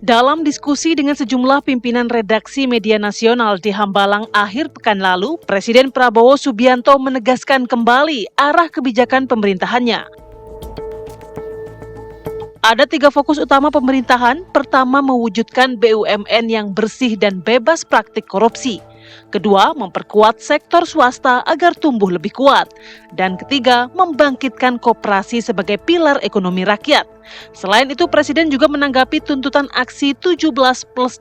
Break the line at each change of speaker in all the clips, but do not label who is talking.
Dalam diskusi dengan sejumlah pimpinan redaksi media nasional di Hambalang akhir pekan lalu, Presiden Prabowo Subianto menegaskan kembali arah kebijakan pemerintahannya. Ada 3 fokus utama pemerintahan. Pertama, mewujudkan BUMN yang bersih dan bebas praktik korupsi. Kedua, memperkuat sektor swasta agar tumbuh lebih kuat. Dan ketiga, membangkitkan koperasi sebagai pilar ekonomi rakyat. Selain itu, Presiden juga menanggapi tuntutan aksi 17+8.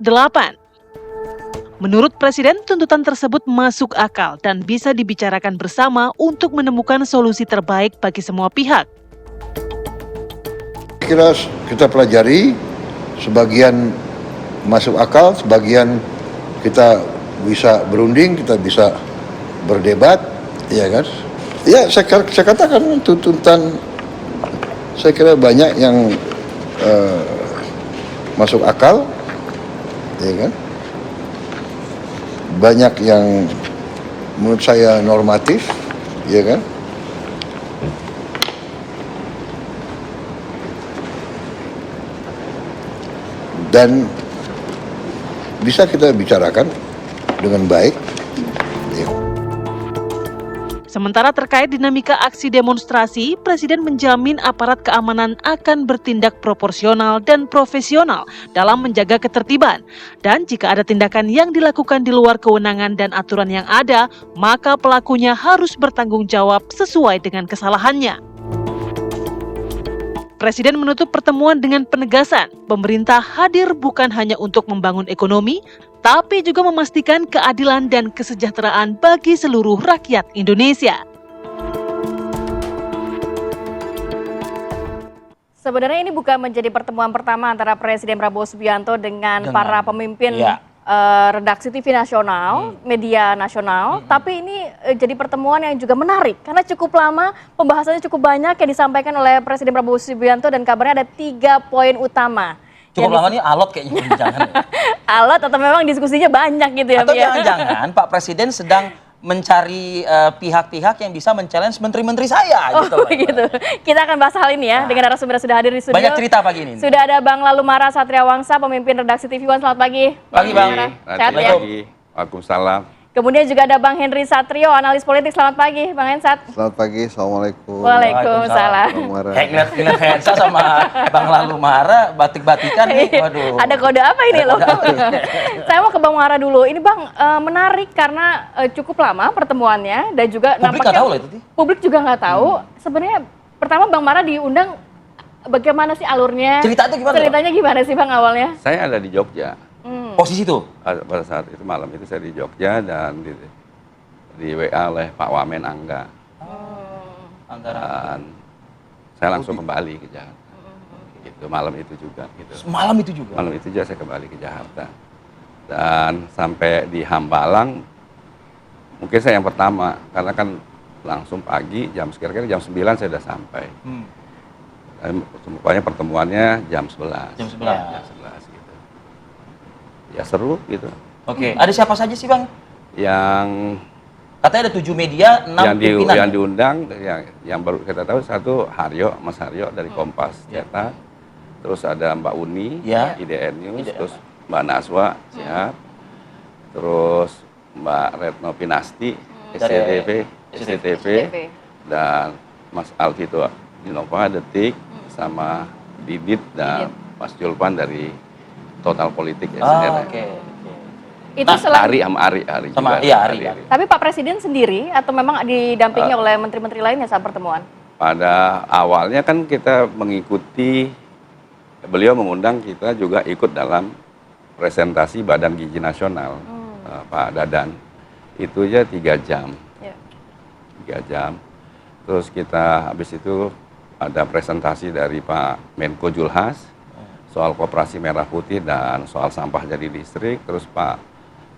Menurut Presiden, tuntutan tersebut masuk akal dan bisa dibicarakan bersama untuk menemukan solusi terbaik bagi semua pihak.
Kira kita pelajari, sebagian masuk akal, sebagian kita bisa berunding, kita bisa berdebat, ya kan? Ya, saya katakan tuntutan, saya kira banyak yang masuk akal, ya kan? Banyak yang menurut saya normatif, ya kan? Dan bisa kita bicarakan dengan baik.
Sementara terkait dinamika aksi demonstrasi, Presiden menjamin aparat keamanan akan bertindak proporsional dan profesional dalam menjaga ketertiban. Dan jika ada tindakan yang dilakukan di luar kewenangan dan aturan yang ada, maka pelakunya harus bertanggung jawab sesuai dengan kesalahannya. Presiden menutup pertemuan dengan penegasan, pemerintah hadir bukan hanya untuk membangun ekonomi, tapi juga memastikan keadilan dan kesejahteraan bagi seluruh rakyat Indonesia.
Sebenarnya ini bukan menjadi pertemuan pertama antara Presiden Prabowo Subianto dengan para pemimpin redaksi TV nasional, media nasional, tapi ini jadi pertemuan yang juga menarik karena cukup lama, pembahasannya cukup banyak yang disampaikan oleh Presiden Prabowo Subianto dan kabarnya ada 3 poin utama.
Cukup lama nih alot kayaknya jangan.
Alot atau memang diskusinya banyak gitu ya?
Atau jangan-jangan Pak Presiden sedang mencari pihak-pihak yang bisa men-challenge menteri-menteri saya gitu.
Gitu. Kita akan bahas hal ini ya dengan narasumber yang sudah hadir di studio.
Banyak cerita pagi ini.
Sudah ada Bang Lalumara Satria Wangsa, pemimpin redaksi TV One. Selamat pagi.
Pagi Bang.
Sehat ya?
Waalaikumsalam.
Kemudian juga ada Bang Henry Satrio, analis politik. Selamat pagi, Bang Hensat.
Selamat pagi, Assalamualaikum.
Waalaikumsalam.
Kayak ngeliat Hensa sama Bang Lalumara batik-batikan nih, waduh.
Ada kode apa ini loh? Saya mau ke Bang Mara dulu. Ini Bang menarik karena cukup lama pertemuannya dan juga
Publik nggak tahu loh itu.
Publik juga nggak tahu. Sebenarnya pertama Bang Mara diundang, bagaimana sih alurnya? Ceritanya gimana sih Bang awalnya?
Saya ada di Jogja.
Posisi itu?
Pada saat itu malam itu saya di Jogja dan di WA oleh Pak Wamen Angga. Dan saya langsung kembali ke Jakarta. Gitu, malam itu juga. Gitu.
Malam itu juga?
Malam itu juga saya kembali ke Jakarta. Dan sampai di Hambalang, mungkin saya yang pertama, karena kan langsung pagi, kira-kira jam 9 saya sudah sampai. Rupanya pertemuannya jam 11.
Jam 11.
Jam 11 gitu. Ya seru gitu.
Oke. Ada siapa saja sih Bang?
Yang
katanya ada 7 media, 6 pimpinan.
Yang diundang, yang baru kita tahu satu Mas Haryo dari Kompas Cetak. Terus ada Mbak Uni, IDN News, terus Mbak Naswa, siap. Terus Mbak Retno Pinasti, SCTV, dan Mas Alvito Dinova, Detik, sama Didit dan Mas Julpan dari Total Politik ya.
Itu
Ari juga.
Ari.
Tapi Pak Presiden sendiri atau memang didampingi oleh menteri-menteri lainnya saat pertemuan?
Pada awalnya kan kita mengikuti, beliau mengundang kita juga ikut dalam presentasi Badan Gizi Nasional, Pak Dadan. Itu aja 3 jam. 3 jam. Terus kita habis itu ada presentasi dari Pak Menko Julhas soal koperasi merah putih dan soal sampah jadi listrik. Terus Pak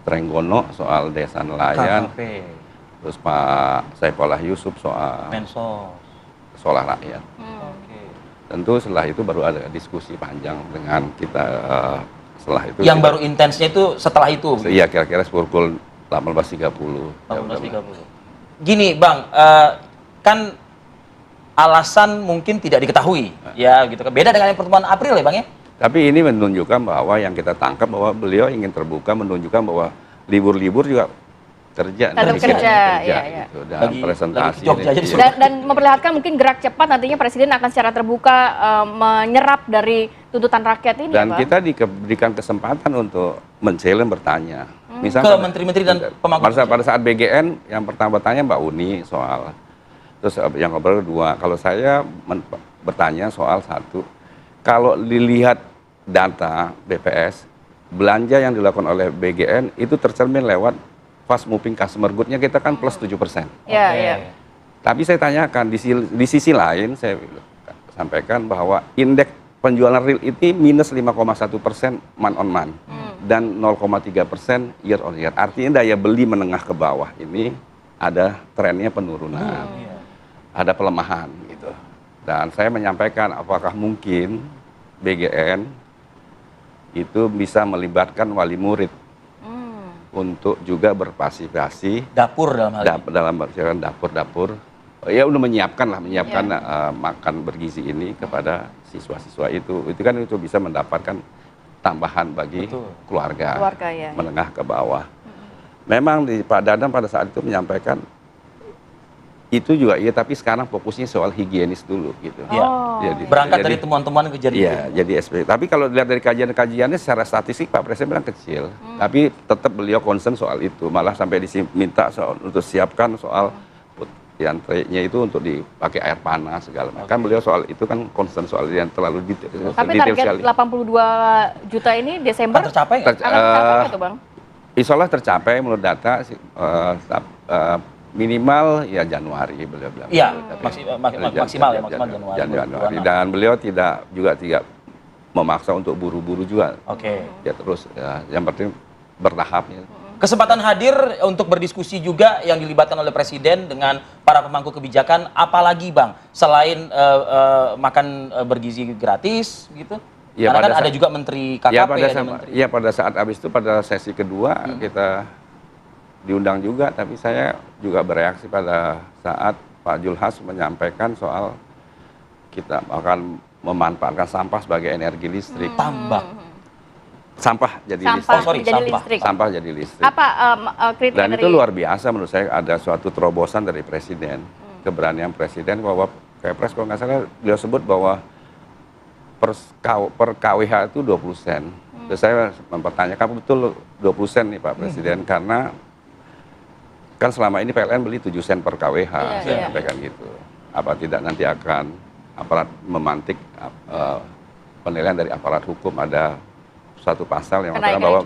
Trenggono soal desa nelayan. Terus Pak Saifullah Yusuf soal solar rakyat. Tentu setelah itu baru ada diskusi panjang dengan kita. Setelah itu
yang baru intensnya itu setelah itu?
Iya, kira-kira pukul 18.30.
18.30. Gini Bang, kan alasan mungkin tidak diketahui, ya gitu kan. Beda dengan yang pertemuan April ya Bang ya?
Tapi ini menunjukkan bahwa yang kita tangkap bahwa beliau ingin terbuka, menunjukkan bahwa libur-libur juga kerja,
Tetap kerja, iya.
gitu, dan presentasi
lagi ke Jogja aja
ini.
disuruh.
Dan memperlihatkan mungkin gerak cepat nantinya Presiden akan secara terbuka menyerap dari tuntutan rakyat ini.
Dan
ya, Bang?
kita diberikan kesempatan untuk men-challenge bertanya.
Ke menteri-menteri dan pemangku
pada saat BGN yang pertama bertanya Mbak Uni soal, terus yang kedua kalau saya bertanya soal satu, kalau dilihat data BPS, belanja yang dilakukan oleh BGN itu tercermin lewat fast moving customer good-nya kita kan plus 7%.
Iya, iya.
Tapi saya tanyakan di sisi lain saya sampaikan bahwa indeks penjualan real itu minus 5,1% month on month dan 0,3% year on year. Artinya daya beli menengah ke bawah ini ada trennya penurunan, ada pelemahan gitu. Dan saya menyampaikan apakah mungkin BGN itu bisa melibatkan wali murid untuk juga berpartisipasi
dapur dalam hal ini.
dalam dapur-dapur ya udah menyiapkan makan bergizi ini kepada siswa-siswa itu kan itu bisa mendapatkan tambahan bagi keluarga
Ya.
menengah ke bawah. Memang Pak Dadan pada saat itu menyampaikan itu juga iya, tapi sekarang fokusnya soal higienis dulu gitu.
Iya.
Jadi,
Berangkat dari temuan-temuan kejadian.
Iya, jadi SP. Tapi kalau dilihat dari kajian-kajiannya secara statistik Pak Presiden bilang kecil, tapi tetap beliau concern soal itu, malah sampai diminta untuk siapkan soal yang traynya itu untuk dipakai air panas segala macam. Kan beliau soal itu kan concern soal yang terlalu detail.
Tapi target 82 juta ini Desember
Akan tercapai nggak?
akan tercapai nggak tuh, Bang?
Insya Allah tercapai menurut data minimal ya Januari beliau bilang.
Iya,
Tapi-
maksimal Januari.
Dan beliau tidak memaksa untuk buru-buru juga.
Oke.
Ya terus yang penting bertahap ya.
Kesempatan hadir untuk berdiskusi juga yang dilibatkan oleh Presiden dengan para pemangku kebijakan, apalagi Bang, selain makan bergizi gratis gitu?
Ya,
Karena kan
pada
ada
saat-
juga Menteri KKP, ada Menteri.
Ya pada saat habis itu pada sesi kedua kita diundang juga, tapi saya juga bereaksi pada saat Pak Julhas menyampaikan soal kita akan memanfaatkan sampah sebagai energi listrik.
Tambak.
Sampah jadi
Sampah
listrik.
sorry,
jadi
sampah.
listrik.
Sampah jadi listrik.
Apa kriteria
Dan
dari
itu luar biasa menurut saya, ada suatu terobosan dari Presiden, keberanian Presiden bahwa Kepres kalau nggak salah beliau sebut bahwa per KWH itu 20 sen. Terus saya mempertanyakan betul 20 sen nih Pak Presiden, karena kan selama ini PLN beli 7 sen per KWH,
Iya,
saya
iya.
sampaikan gitu. Apa tidak nanti akan aparat memantik penilaian dari aparat hukum, ada suatu pasal yang mengatakan bahwa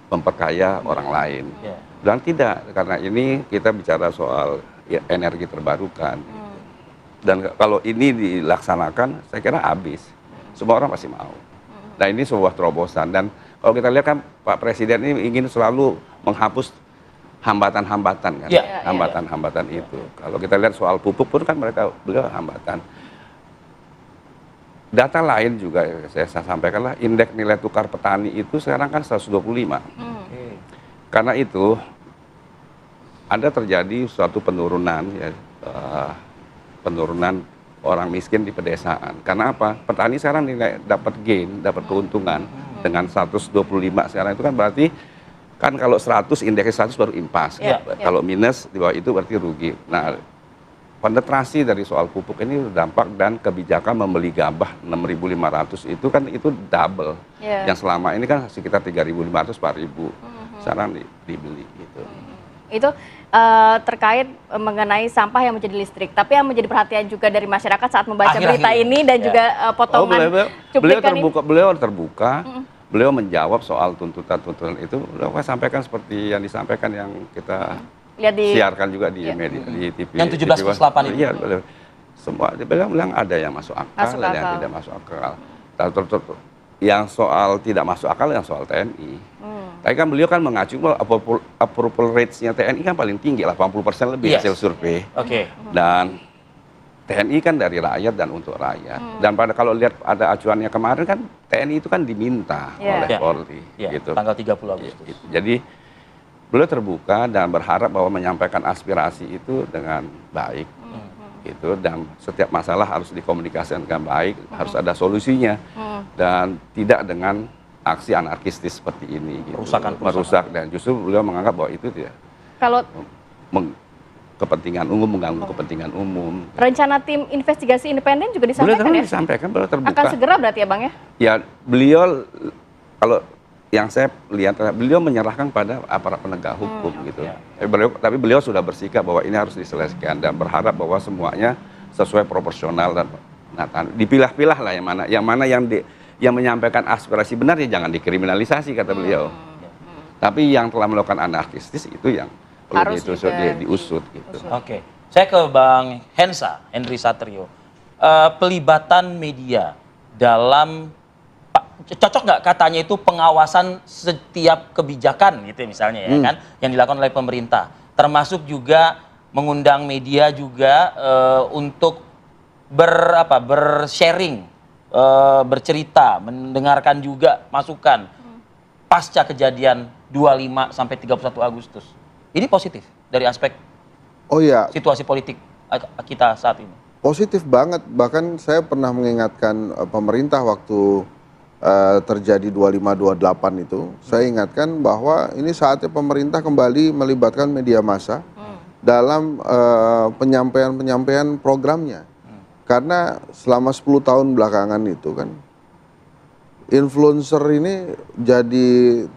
memperkaya orang lain.
Iya.
Dan tidak, karena ini kita bicara soal energi terbarukan. Dan kalau ini dilaksanakan, saya kira habis. Semua orang pasti mau. Nah ini sebuah terobosan. Dan kalau kita lihat kan Pak Presiden ini ingin selalu menghapus hambatan-hambatan kan.
Iya.
Hambatan-hambatan itu. Kalau kita lihat soal pupuk pun kan beliau hambatan. Data lain juga saya sampaikan lah, indeks nilai tukar petani itu sekarang kan 125. Karena itu ada terjadi suatu penurunan ya, penurunan orang miskin di pedesaan. Karena apa? Petani sekarang nilai dapat gain, dapat keuntungan dengan 125 sekarang itu kan berarti kan kalau 100 indeksnya 100 baru impas.
Iya,
Kalau minus di bawah itu berarti rugi. Nah, penetrasi dari soal pupuk ini dampak dan kebijakan membeli gabah 6.500 itu kan itu double.
Iya.
Yang selama ini kan sekitar 3.500 4.000. Sekarang dibeli gitu.
Itu terkait mengenai sampah yang menjadi listrik. Tapi yang menjadi perhatian juga dari masyarakat saat membaca
Akhir-akhir
berita
ini.
ini dan
Ya.
juga potongan cuplikan ini.
Beliau terbuka. Beliau menjawab soal tuntutan-tuntutan itu. Beliau sampaikan seperti yang disampaikan yang kita
Lihat di
siarkan juga di
Iya.
media di TV.
Yang 17+8 itu.
Iya, semua dia bilang ada yang masuk akal,
Masuk
ada yang
akal.
tidak masuk akal. Yang soal tidak masuk akal yang soal TNI. Tapi kan beliau kan mengacu bahwa approval rates-nya TNI kan paling tinggi, 80% lebih
Yes.
hasil survei.
Oke.
Dan TNI kan dari rakyat dan untuk rakyat. Dan kalau lihat ada acuannya kemarin kan TNI itu kan diminta
Iya.
oleh
Ya.
Polri
Ya,
gitu.
tanggal 30 Agustus.
Gitu. Jadi beliau terbuka dan berharap bahwa menyampaikan aspirasi itu dengan baik. gitu, dan setiap masalah harus dikomunikasikan dengan baik, harus ada solusinya, dan tidak dengan aksi anarkistis seperti ini, gitu. Merusak, dan justru beliau menganggap bahwa itu tidak
Kalau
kepentingan umum, mengganggu kepentingan umum.
rencana tim investigasi independen juga disampaikan ya?
Disampaikan, beliau terbuka.
Akan segera berarti ya Bang ya?
Ya, beliau, kalau yang saya lihat, beliau menyerahkan pada aparat penegak hukum gitu. Tapi beliau sudah bersikap bahwa ini harus diselesaikan dan berharap bahwa semuanya sesuai proporsional dan dipilah-pilah lah yang mana yang menyampaikan aspirasi benar ya jangan dikriminalisasi kata beliau. Tapi yang telah melakukan anarkistis itu yang perlu diusut gitu.
Oke, saya ke Bang Henry Satrio. Pelibatan media dalam cocok nggak katanya itu pengawasan setiap kebijakan gitu misalnya ya kan yang dilakukan oleh pemerintah, termasuk juga mengundang media juga untuk bersharing, bercerita, mendengarkan juga masukan pasca kejadian 25 sampai 31 Agustus. Ini positif dari aspek situasi politik kita saat ini.
Positif banget, bahkan saya pernah mengingatkan pemerintah waktu terjadi 25-28 itu, saya ingatkan bahwa ini saatnya pemerintah kembali melibatkan media massa dalam penyampaian programnya. Karena selama 10 tahun belakangan itu kan, influencer ini jadi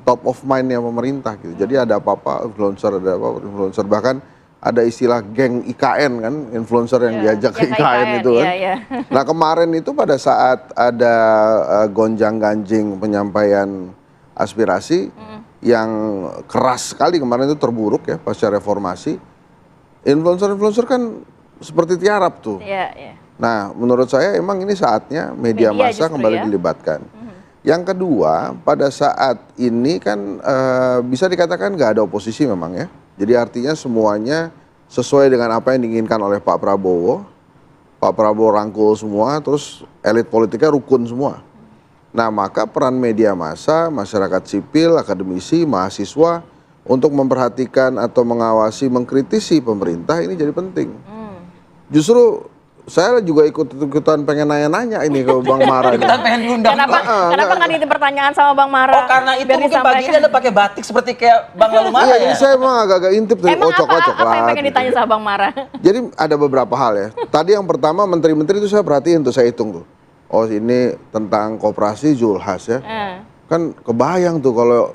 top of mind-nya pemerintah gitu. Jadi ada apa-apa influencer, bahkan ada istilah geng IKN kan, influencer yang diajak ke IKN itu kan. Nah kemarin itu pada saat ada gonjang-ganjing penyampaian aspirasi yang keras sekali kemarin itu, terburuk ya pasca reformasi, influencer kan seperti tiarap tuh. Nah menurut saya emang ini saatnya media massa kembali dilibatkan. Yang kedua, pada saat ini kan bisa dikatakan nggak ada oposisi memang ya. Jadi artinya semuanya sesuai dengan apa yang diinginkan oleh Pak Prabowo. Pak Prabowo rangkul semua, terus elit politiknya rukun semua. Nah maka peran media massa, masyarakat sipil, akademisi, mahasiswa untuk memperhatikan atau mengawasi, mengkritisi pemerintah ini jadi penting. Justru saya juga ikutan pengen nanya-nanya ini ke Bang Mara.
Ikutan pengen diundang.
Kenapa nggak diintip pertanyaan sama Bang Mara?
Oh karena itu mungkin pagi ini Anda pakai batik seperti kayak Bang Lalu Mara ya?
Ini saya emang agak-agak intip dari ocok-ocok lah.
Apa yang pengen ditanya sama Bang Mara?
Jadi ada beberapa hal ya. Tadi yang pertama menteri-menteri itu saya perhatiin tuh, saya hitung tuh. Oh ini tentang koperasi Zulhas ya. Kan kebayang tuh kalau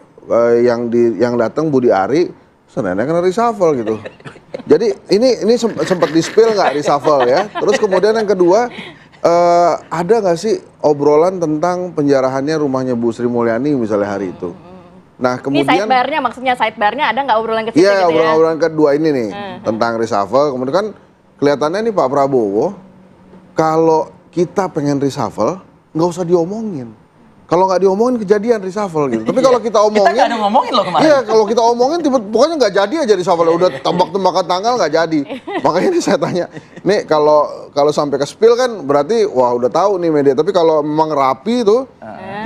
yang datang Budi Ari, senennya kena reshuffle gitu. Jadi ini sempat di-spill nggak reshuffle ya. Terus kemudian yang kedua, ada nggak sih obrolan tentang penjarahannya rumahnya Bu Sri Mulyani misalnya hari itu. Nah kemudian
ini sidebar-nya, maksudnya sidebar-nya ada nggak obrolan ke situ?
Iya, gitu obrolan kedua ini nih tentang reshuffle. Kemudian kan kelihatannya nih Pak Prabowo, kalau kita pengen reshuffle nggak usah diomongin. Kalau nggak diomongin kejadian reshuffle gitu. Tapi kalau kita omongin,
kita nggak ada ngomongin loh kemarin.
Iya, kalau kita omongin pokoknya nggak jadi aja reshuffle. Udah tembak-tembakan tanggal nggak jadi. Makanya ini saya tanya, nih kalau sampai ke spill kan berarti wah udah tahu nih media. Tapi kalau memang rapi tuh,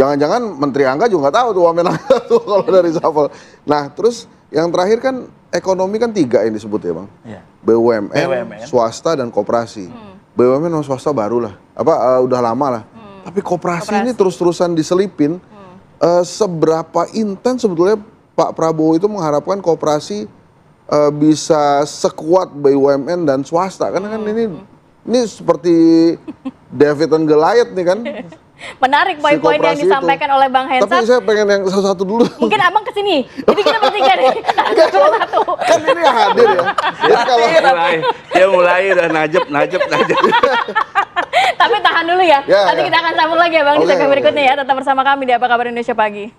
jangan-jangan Menteri Angga juga nggak tahu tuh Wamen Angga tuh kalau dari reshuffle. Nah terus yang terakhir kan ekonomi kan 3 yang disebut ya Bang. BUMN, swasta dan koperasi. BUMN sama swasta baru lah, udah lama lah. Tapi koperasi ini terus-terusan diselipin. Seberapa intens sebetulnya Pak Prabowo itu mengharapkan koperasi bisa sekuat BUMN dan swasta? Karena kan ini seperti David and Goliath nih kan.
Menarik poin-poin yang disampaikan oleh Bang Hensat.
Tapi saya pengen yang satu-satu dulu.
Mungkin Abang kesini. Jadi kita bertiga nih. Satu-satu.
Kan ini hadir ya. Jadi kalau
mulai udah najep.
Tapi tahan dulu ya. Nanti kita akan sambung lagi ya Bang di segmen berikutnya ya. Tetap bersama kami di Apa Kabar Indonesia Pagi.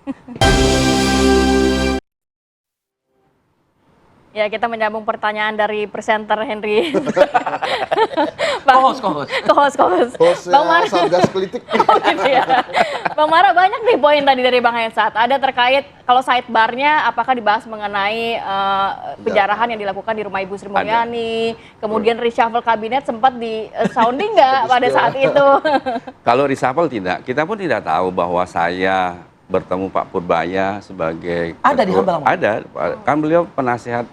Ya, kita menyambung pertanyaan dari presenter Henry.
Kohos.
Bang Mara.
Satgas Kritik.
Oh gitu ya. Bang Mara, banyak nih poin tadi dari Bang Hensat. Ada terkait kalau sidebar-nya apakah dibahas mengenai penjarahan yang dilakukan di rumah Ibu Sri Mulyani. Kemudian reshuffle kabinet sempat di sounding nggak pada saat itu?
Kalau reshuffle tidak. Kita pun tidak tahu bahwa saya bertemu Pak Purbaya sebagai
ada di Hambalang.
Ada. Kan beliau penasihat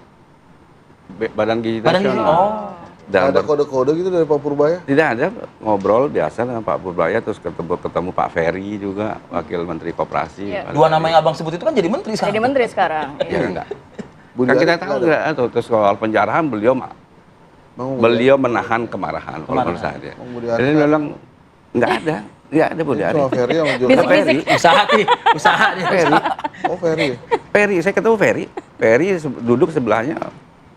Badan Gizi Nasional.
Ada kode-kode gitu dari Pak Purbaya?
Tidak ada, ngobrol biasa dengan Pak Purbaya, terus ketemu Pak Ferry juga, Wakil Menteri Koperasi.
Iya.
Dua nama yang abang sebut itu kan jadi menteri sekarang.
Jadi menteri sekarang.
Ya enggak.
Budi
Kan kita
Ari
tahu
nggak ada?
enggak, terus soal penjarahan beliau menahan kemarahan kalau menurut saya.
Budi Ari
Jadi dia bilang enggak ada Budi Ari.
Cuma Ferry yang jual.
Ferry,
Usaha dia.
Ferry,
Oh Ferry.
Ferry, saya ketemu Ferry. Ferry duduk sebelahnya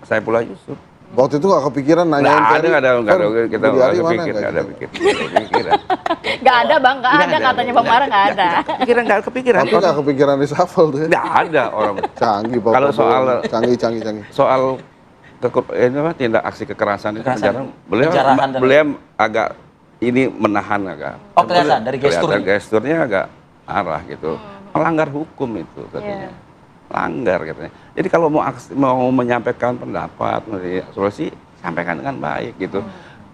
Saifullah Yusuf.
Waktu itu nggak kepikiran nanyain
Nggak
Ferry.
ada, kita
Budi Ari
nggak
mana?
pikir,
Nggak
nggak ada
gitu.
pikiran.
Nggak ada bang, nggak ada katanya Bang Mara nggak ada.
Nggak kepikiran.
Tapi nggak kepikiran reshuffle tuh ya.
Nggak ada orang.
Canggih Pak
Kalau
Prabowo. Canggih.
Soal tindak aksi kekerasan itu
Kekerasan.
penjara,
Penjarahan dan-
beliau agak ini menahan agak.
Oh, kelihatan dari gestur.
Kelihatan gesturnya agak arah gitu. Melanggar hukum itu tadinya. Langgar katanya. Jadi kalau mau menyampaikan pendapat, solusi sampaikan dengan baik gitu.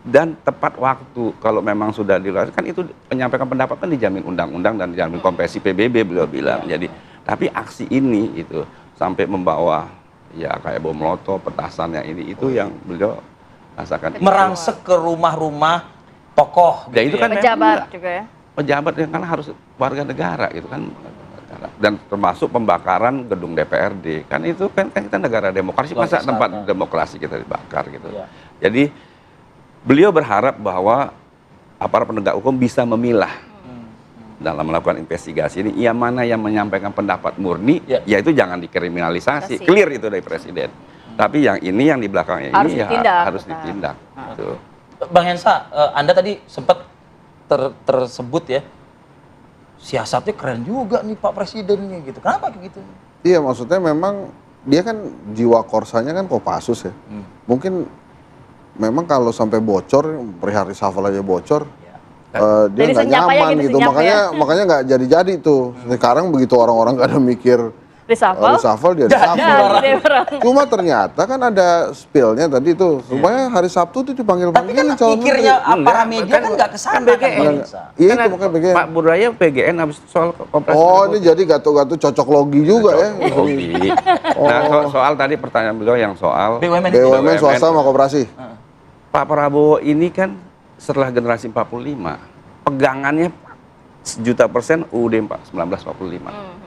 Dan tepat waktu kalau memang sudah dilakukan kan itu menyampaikan pendapat kan dijamin undang-undang dan dijamin konvensi PBB beliau bilang. Jadi tapi aksi ini itu sampai membawa ya kayak bom molotov, petasan yang ini itu yang beliau rasakan.
Merangsek ke rumah-rumah tokoh.
Ya itu kan
Pejabat juga ya.
pejabat yang kan harus warga negara gitu kan. Dan termasuk pembakaran gedung DPRD kan itu kan kita negara demokrasi, masa tempat demokrasi kita dibakar gitu.
Ya.
Jadi beliau berharap bahwa aparat penegak hukum bisa memilah dalam melakukan investigasi ini, ia mana yang menyampaikan pendapat murni, ya itu jangan dikriminalisasi, clear itu dari presiden. Tapi yang ini yang di belakangnya
Harus
ini
ditindak.
ya harus ditindak. Gitu.
Bang Hensa, Anda tadi sempat tersebut ya, siasatnya keren juga nih Pak Presidennya gitu. Kenapa gitu?
Iya maksudnya memang dia kan jiwa korsanya kan Kopassus ya. Mungkin memang kalau sampai bocor, perihal reshuffle aja bocor, dia
Jadi
nggak
senyap aja
nyaman
gitu,
gitu.
senyap
Makanya nggak jadi tuh. Sekarang begitu orang-orang nggak ada mikir
Reshuffle.
dia reshuffle. Cuma ternyata kan ada spillnya tadi tuh. Supaya hari Sabtu tuh dipanggil
Tapi kan pikirnya para media kan nggak kesana kan Bang Hensa.
Iya itu makanya BGN.
Pak Buraya PGN habis soal kompresi.
Oh ini jadi gato-gato cocok logi juga ya.
Hobi. Nah soal tadi pertanyaan beliau yang soal
BUMN swasta sama koperasi.
Pak Prabowo ini kan setelah generasi 45 pegangannya 1.000.000% UUD 1945.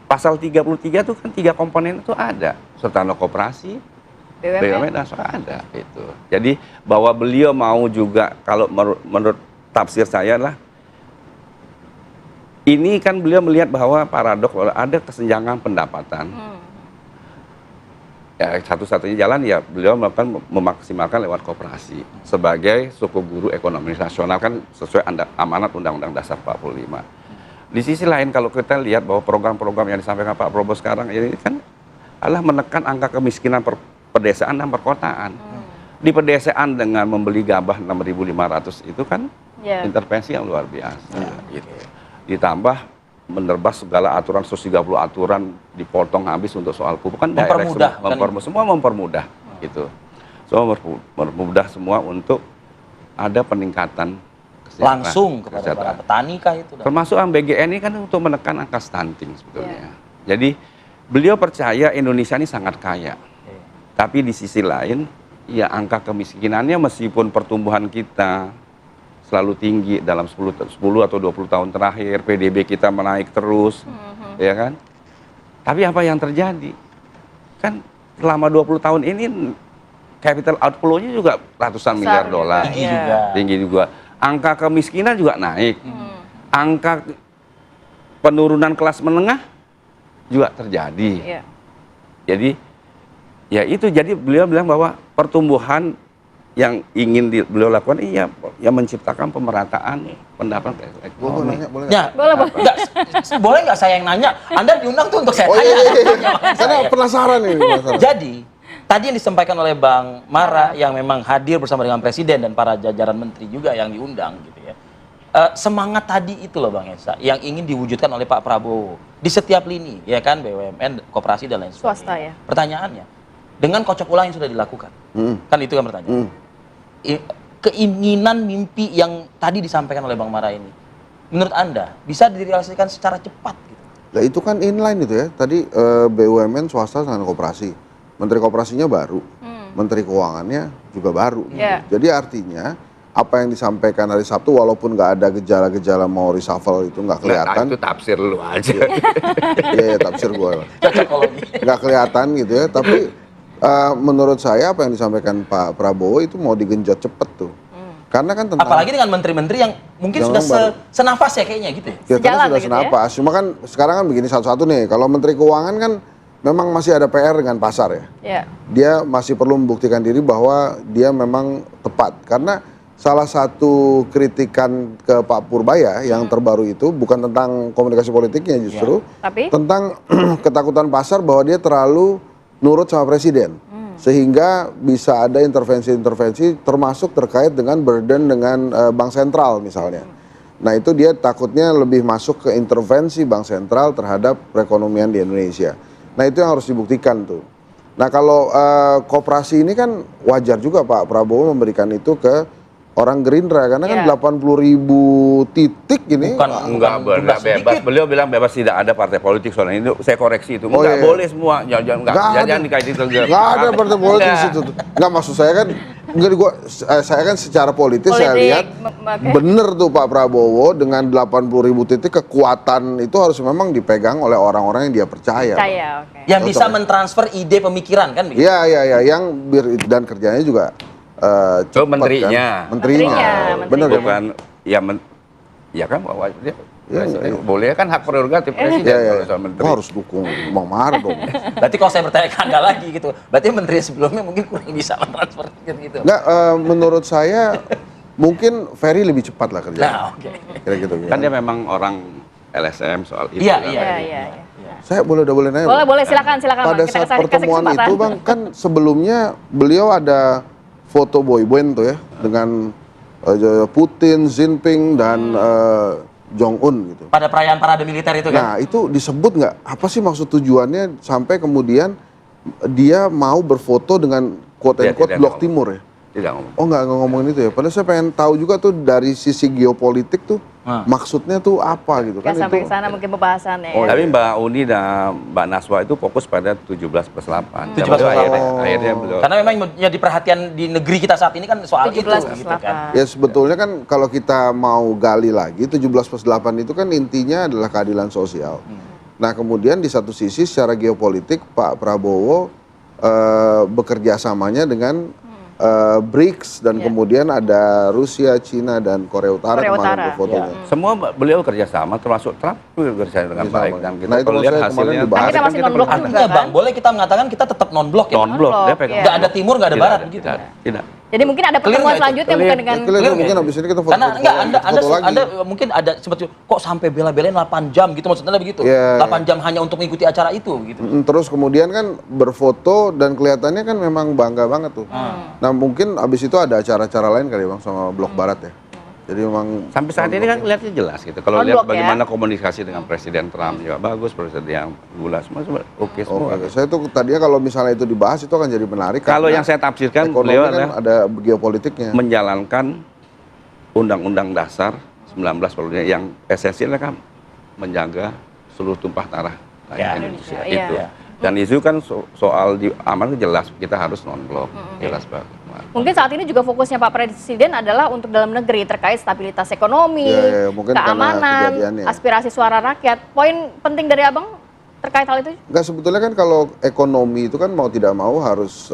Pasal 33 itu kan 3 komponen itu ada, Sertano Koperasi, BUMN dan swasta ada itu. Jadi bahwa beliau mau juga kalau menurut tafsir saya lah ini kan beliau melihat bahwa paradok ada kesenjangan pendapatan. Ya satu-satunya jalan ya beliau melakukan memaksimalkan lewat koperasi sebagai suku guru ekonomi nasional kan sesuai amanat Undang-Undang Dasar 45. Di sisi lain kalau kita lihat bahwa program-program yang disampaikan Pak Prabowo sekarang ini kan adalah menekan angka kemiskinan pedesaan dan perkotaan. Di pedesaan dengan membeli gabah 6.500 itu kan intervensi yang luar biasa. Gitu. Ditambah menerbas segala aturan 130 aturan dipotong habis untuk soal pupuk kan
mempermudah,
semua mempermudah gitu. Semua mempermudah semua untuk ada peningkatan
langsung kepada para petani kah itu?
Termasuk BGN ini kan untuk menekan angka stunting sebetulnya. Jadi beliau percaya Indonesia ini sangat kaya. Tapi di sisi lain ya angka kemiskinannya meskipun pertumbuhan kita selalu tinggi dalam 10 atau 20 tahun terakhir, PDB kita menaik terus, ya kan? Tapi apa yang terjadi? Kan selama 20 tahun ini capital outflow-nya juga ratusan miliar dolar. Tinggi juga. Angka kemiskinan juga naik. Angka penurunan kelas menengah juga terjadi. Jadi ya itu jadi beliau bilang bahwa pertumbuhan yang ingin beliau lakukan iya yang menciptakan pemerataan pendapatan ekonomi.
Boleh nggak saya yang nanya? Anda diundang tuh untuk saya tanya.
Karena penasaran ini.
Jadi tadi yang disampaikan oleh Bang Mara yang memang hadir bersama dengan Presiden dan para jajaran menteri juga yang diundang gitu ya. Semangat tadi itu loh Bang Hensa yang ingin diwujudkan oleh Pak Prabowo di setiap lini ya kan BUMN, koperasi dan lain sebagainya.
Swasta ya.
Pertanyaannya dengan kocok ulang yang sudah dilakukan. Kan itu kan pertanyaan. Keinginan mimpi yang tadi disampaikan oleh Bang Mara ini menurut Anda bisa direalisasikan secara cepat gitu.
Nah itu kan inline itu ya. Tadi BUMN swasta dengan koperasi. Menteri koperasinya baru. Menteri Keuangannya juga baru.
Yeah.
Jadi artinya apa yang disampaikan hari Sabtu walaupun nggak ada gejala-gejala mau reshuffle itu nggak kelihatan.
Nah, itu tafsir lu aja.
Iya, tafsir gue. Nggak kelihatan gitu ya. Tapi menurut saya apa yang disampaikan Pak Prabowo itu mau digenjot cepet tuh. Karena kan tentang
Apalagi dengan menteri-menteri yang mungkin
Yang
sudah
baru.
senafas ya kayaknya gitu.
ya,
Sejalan
sudah
begitu ya?
senapas. Cuma kan sekarang kan begini satu-satu nih. Kalau Menteri Keuangan kan memang masih ada PR dengan pasar ya.
Ya.
Dia masih perlu membuktikan diri bahwa dia memang tepat. Karena salah satu kritikan ke Pak Purbaya yang terbaru itu bukan tentang komunikasi politiknya justru,
Tapi?
tentang ketakutan pasar bahwa dia terlalu nurut sama presiden. Sehingga bisa ada intervensi-intervensi termasuk terkait dengan burden dengan bank sentral misalnya. Nah itu dia takutnya lebih masuk ke intervensi bank sentral terhadap perekonomian di Indonesia. Nah itu yang harus dibuktikan tuh. Nah kalau koperasi ini kan wajar juga Pak Prabowo memberikan itu ke orang Gerindra karena kan 80.000 titik ini.
Enggak
jumlah
bebas.
sedikit.
Beliau bilang bebas tidak ada partai politik soalnya itu saya koreksi itu.
Oh,
Enggak
iya.
boleh semua. Jangan dikaitin ke
Nggak ada partai politik di situ. Nggak maksud saya kan, saya kan secara politis saya lihat bener tuh Pak Prabowo dengan 80.000 titik kekuatan itu harus memang dipegang oleh orang-orang yang dia percaya.
Percaya, oke.
Yang bisa mentransfer ide pemikiran kan begitu.
Iya, yang dan kerjanya juga cepat
menterinya.
kan. Menterinya. Bener kan?
Bukan ya kan dia boleh kan hak prerogatif presiden kalau soal menteri.
Gua harus dukung Bang Mahar dong.
Berarti kalau saya bertanya ke Anda lagi gitu, berarti menteri sebelumnya mungkin kurang bisa mentransfer gitu.
Nggak, menurut saya mungkin Ferry lebih cepat lah kerjanya.
Nah, oke.
Kira gitu.
Kan dia memang orang LSM soal itu.
Iya,
kan.
Iya.
Saya boleh nanya. Bang?
Boleh silakan
Pada
Bang. Kita
saat
kasih
pertemuan
kesempatan.
itu Bang, kan sebelumnya beliau ada foto boyband tuh ya dengan Putin, Xi Jinping dan Jong Un gitu.
Pada perayaan parade militer itu kan.
Nah itu disebut nggak? Apa sih maksud tujuannya sampai kemudian dia mau berfoto dengan quote
Dia
unquote
tidak
Blok
ngomong.
Timur ya?
Tidak ngomong.
Oh nggak ngomongin itu ya? Padahal saya pengen tahu juga tuh dari sisi geopolitik tuh maksudnya tuh apa gitu kan
Nggak sampai
itu?
ke sana mungkin pembahasannya.
Oh,
ya.
Tapi Mbak Uni dan Mbak Naswa itu fokus pada 17+8.
17+8.
Akhirnya beliau.
Karena memang menjadi perhatian di negeri kita saat ini kan soal itu
17+8.
gitu kan.
Ya sebetulnya kan kalau kita mau gali lagi 17+8 itu kan intinya adalah keadilan sosial. Nah kemudian di satu sisi secara geopolitik Pak Prabowo bekerja samanya dengan BRICS dan kemudian ada Rusia, Cina dan Korea Utara
Korea
kemarin
Utara.
tuh fotonya.
Semua beliau kerjasama termasuk Trump juga kerjasama dengan
Kerjasama.
baik dan kita
Nah, itu
kalau lihat
maksudnya kemarin
hasilnya
dibahas.
Kan kita masih non-blok juga.
Artinya Bang, boleh kita mengatakan kita tetap non-blok ya?
non-blok dia pegang.
Iya.
Nggak ada timur, nggak ada
Tidak
barat
ada,
begitu.
Tidak.
Jadi mungkin ada pertemuan
nggak itu?
selanjutnya
Clear.
bukan dengan
Ya, clear, mungkin habis ini kita foto,
Karena enggak Anda
foto lagi.
Anda mungkin ada sempat kok sampai bela-belain 8 jam gitu maksudnya begitu.
Iya,
8 jam hanya untuk mengikuti acara itu gitu.
Terus kemudian kan berfoto dan kelihatannya kan memang bangga banget tuh. Nah mungkin abis itu ada acara-acara lain kali Bang sama Blok Barat ya. Jadi memang
Sampai saat ini kan lihatnya jelas gitu. Kalau
Non-blok
lihat
ya.
bagaimana komunikasi dengan Presiden Trump juga bagus, Presiden yang gula semua oke semua.
Oke, saya tuh tadinya kalau misalnya itu dibahas itu akan jadi menarik.
Kalau
karena
yang saya tafsirkan
ekonomi
beliau
kan
adalah
ada geopolitiknya.
menjalankan Undang-Undang Dasar 1945 yang esensial kan menjaga seluruh tumpah darah
Ya.
Indonesia
Iya.
itu. Dan isu kan soal di aman jelas kita harus non-blok, jelas banget.
mungkin saat ini juga fokusnya Pak Presiden adalah untuk dalam negeri terkait stabilitas ekonomi,
Ya, mungkin karena
keamanan,
kejadiannya.
aspirasi suara rakyat. Poin penting dari Abang terkait hal itu?
Enggak, sebetulnya kan kalau ekonomi itu kan mau tidak mau harus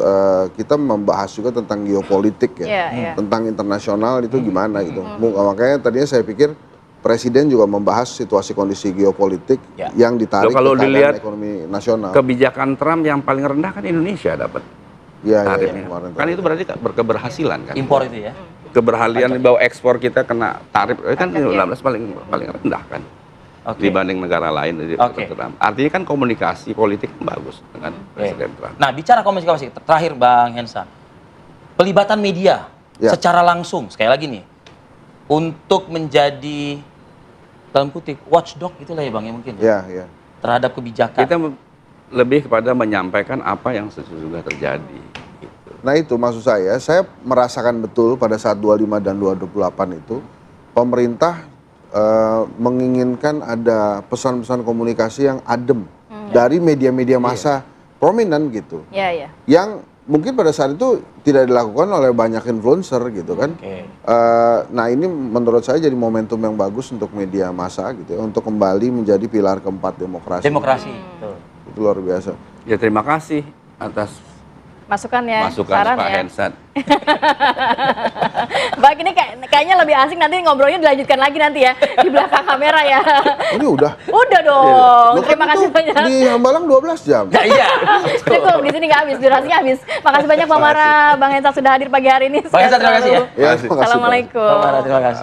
kita membahas juga tentang geopolitik ya.
Iya, iya.
Tentang internasional itu gimana gitu. Makanya tadinya saya pikir Presiden juga membahas situasi kondisi geopolitik
Ya.
yang ditarik
Loh, kalau
ke keadaan
dilihat
ekonomi nasional.
Kebijakan Trump yang paling rendah kan Indonesia dapat
Iya,
tarifnya.
kemarin
Kan itu berarti berkeberhasilan kan.
Impor itu ya.
Keberhasilan bahwa ekspor kita kena tarif kan
Pajak, ya.
19 paling rendah kan.
Oke.
Dibanding negara lain.
Oke.
Artinya kan komunikasi politik bagus dengan
Oke.
Presiden Trump.
Nah, bicara komunikasi terakhir Bang Hensa. Pelibatan media
Ya.
secara langsung sekali lagi nih untuk menjadi dalam kutip watchdog itulah ya Bang ya mungkin
Iya, iya.
terhadap kebijakan.
Kita lebih kepada menyampaikan apa yang sesungguhnya terjadi. Gitu.
Nah itu maksud saya merasakan betul pada saat 25 dan 28 itu pemerintah menginginkan ada pesan-pesan komunikasi yang adem dari media-media massa prominent gitu.
Iya, iya.
Yang mungkin pada saat itu tidak dilakukan oleh banyak influencer gitu kan. Nah ini menurut saya jadi momentum yang bagus untuk media massa gitu ya, untuk kembali menjadi pilar keempat demokrasi. Itu luar biasa.
Ya terima kasih atas
masukan
saran Pak
ya.
Hensat.
Baik, ini kayaknya lebih asik nanti ngobrolnya dilanjutkan lagi nanti ya di belakang kamera ya.
Ini udah.
Udah dong.
Loh,
Terima
kan
kasih
itu
banyak.
Di Hambalang 12 jam.
Ya, iya.
Cukup di sini nggak habis, durasinya habis. Makasih banyak Pak Mara, Bang Hensat sudah hadir pagi hari ini.
Bang Hensat, terima kasih ya.
Ya, terima kasih, Pak.
Assalamualaikum.
Bang Mara, terima kasih.